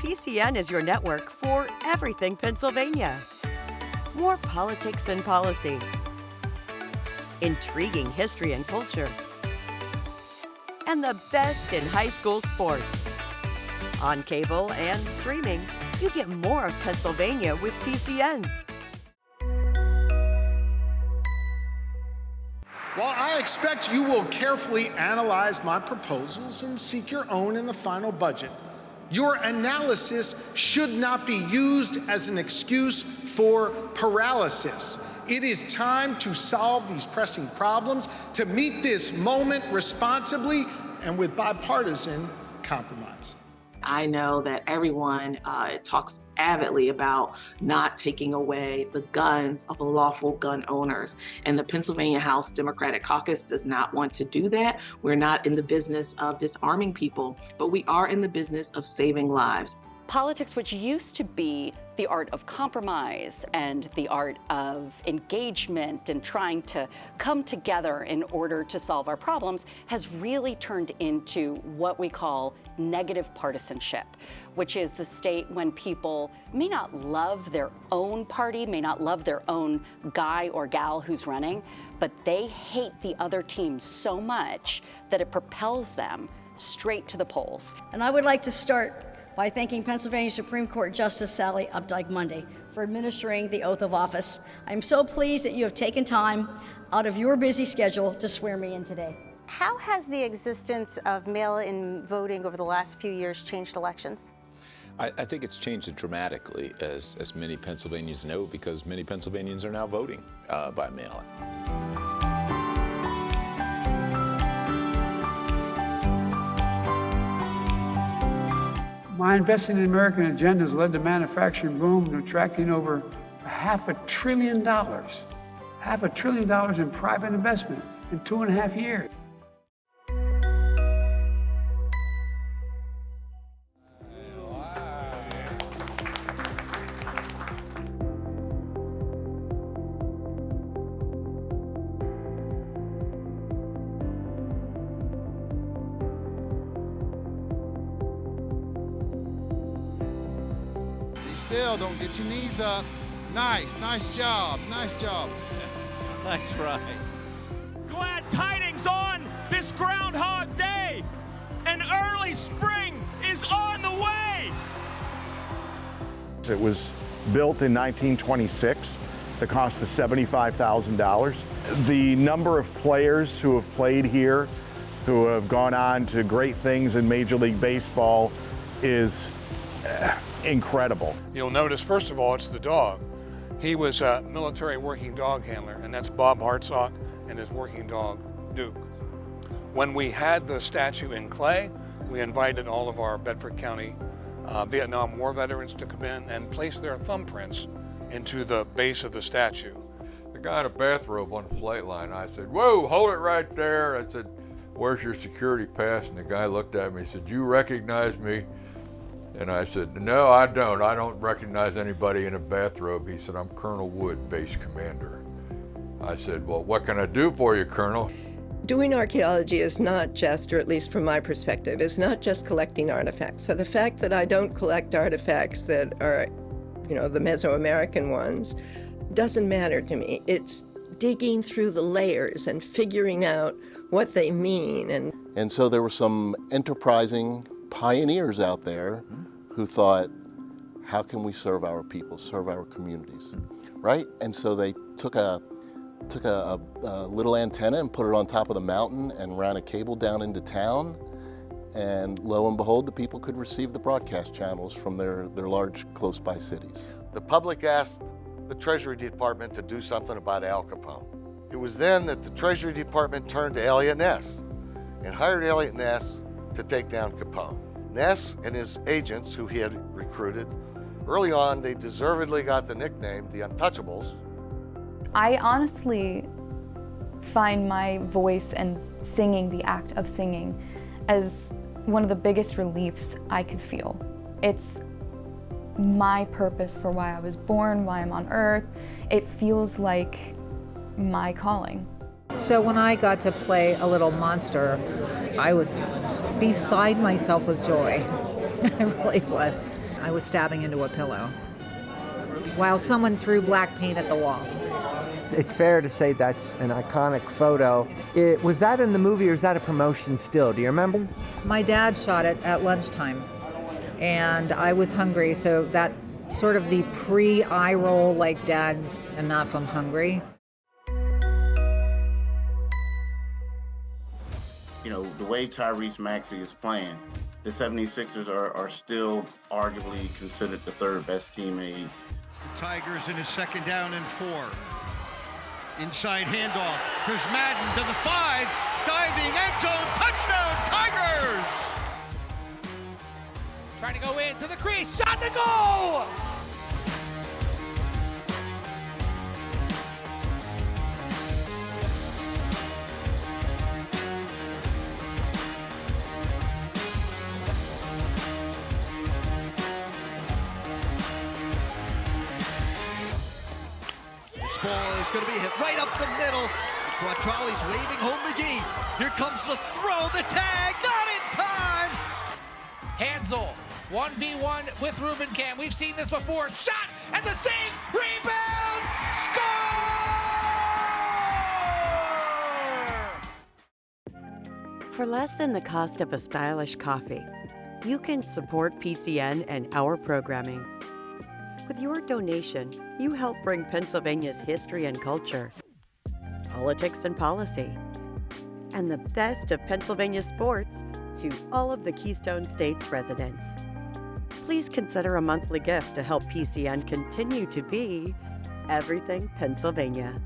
PCN is your network for everything Pennsylvania. More politics and policy, intriguing history and culture, and the best in high school sports. On cable and streaming, you get more of Pennsylvania with PCN. While I expect you will carefully analyze my proposals and seek your own in the final budget, your analysis should not be used as an excuse for paralysis. It is time to solve these pressing problems, to meet this moment responsibly and with bipartisan compromise. I know that everyone talks avidly about not taking away the guns of lawful gun owners. And the Pennsylvania House Democratic Caucus does not want to do that. We're not in the business of disarming people, but we are in the business of saving lives. Politics, which used to be the art of compromise and the art of engagement and trying to come together in order to solve our problems, has really turned into what we call negative partisanship, which is the state when people may not love their own party, may not love their own guy or gal who's running, but they hate the other team so much that it propels them straight to the polls. And I would like to start by thanking Pennsylvania Supreme Court Justice Sally Updike-Monday for administering the oath of office. I'm so pleased that you have taken time out of your busy schedule to swear me in today. How has the existence of mail-in voting over the last few years changed elections? I think it's changed it dramatically, as many Pennsylvanians know, because many Pennsylvanians are now voting by mail-in. My investing in American agenda has led to manufacturing boom and attracting over $500 billion. $500 billion in private investment in 2.5 years. Still, don't get your knees up. Nice job. That's right. Glad tidings on this Groundhog Day. An early spring is on the way. It was built in 1926. The cost is $75,000. The number of players who have played here, who have gone on to great things in Major League Baseball, is incredible. You'll notice, first of all, it's the dog. He was a military working dog handler, and that's Bob Hartsock and his working dog, Duke. When we had the statue in clay, we invited all of our Bedford County Vietnam War veterans to come in and place their thumbprints into the base of the statue. The guy in a bathrobe on the flight line, I said, "Whoa, hold it right there." I said, "Where's your security pass?" And the guy looked at me and said, "Do you recognize me?" And I said, "No, I don't. I don't recognize anybody in a bathrobe." He said, "I'm Colonel Wood, base commander." I said, "Well, what can I do for you, Colonel?" Doing archaeology is not just, or at least from my perspective, is not just collecting artifacts. So the fact that I don't collect artifacts that are, the Mesoamerican ones, doesn't matter to me. It's digging through the layers and figuring out what they mean. And so there were some enterprising pioneers out there who thought, how can we serve our people, serve our communities, right? And so they took a little antenna and put it on top of the mountain and ran a cable down into town, and lo and behold, the people could receive the broadcast channels from their large close-by cities. The public asked the Treasury Department to do something about Al Capone. It was then that the Treasury Department turned to Elliot Ness and hired Elliot Ness to take down Capone. Ness and his agents, who he had recruited, early on they deservedly got the nickname the Untouchables. I honestly find my voice and singing, the act of singing, as one of the biggest reliefs I could feel. It's my purpose for why I was born, why I'm on earth. It feels like my calling. So when I got to play a little monster, I was beside myself with joy. I really was. I was stabbing into a pillow while someone threw black paint at the wall. It's fair to say that's an iconic photo. Was that in the movie or is that a promotion still? Do you remember? My dad shot it at lunchtime, and I was hungry, so that sort of the pre-eye roll, like, Dad, enough, I'm hungry. You know, the way Tyrese Maxey is playing, the 76ers are still arguably considered the third best team in the East. The Tigers in his second down and 4. Inside handoff. Chris Madden to the 5. Diving end zone. Touchdown, Tigers! Trying to go into the crease. Shot to goal! This ball is going to be hit right up the middle. Quattrali's waving home McGee. Here comes the throw, the tag, not in time! Hansel, 1v1 with Ruben Cam. We've seen this before. Shot and the save, rebound, score! For less than the cost of a stylish coffee, you can support PCN and our programming. With your donation, you help bring Pennsylvania's history and culture, politics and policy, and the best of Pennsylvania sports to all of the Keystone States residents. Please consider a monthly gift to help PCN continue to be everything Pennsylvania.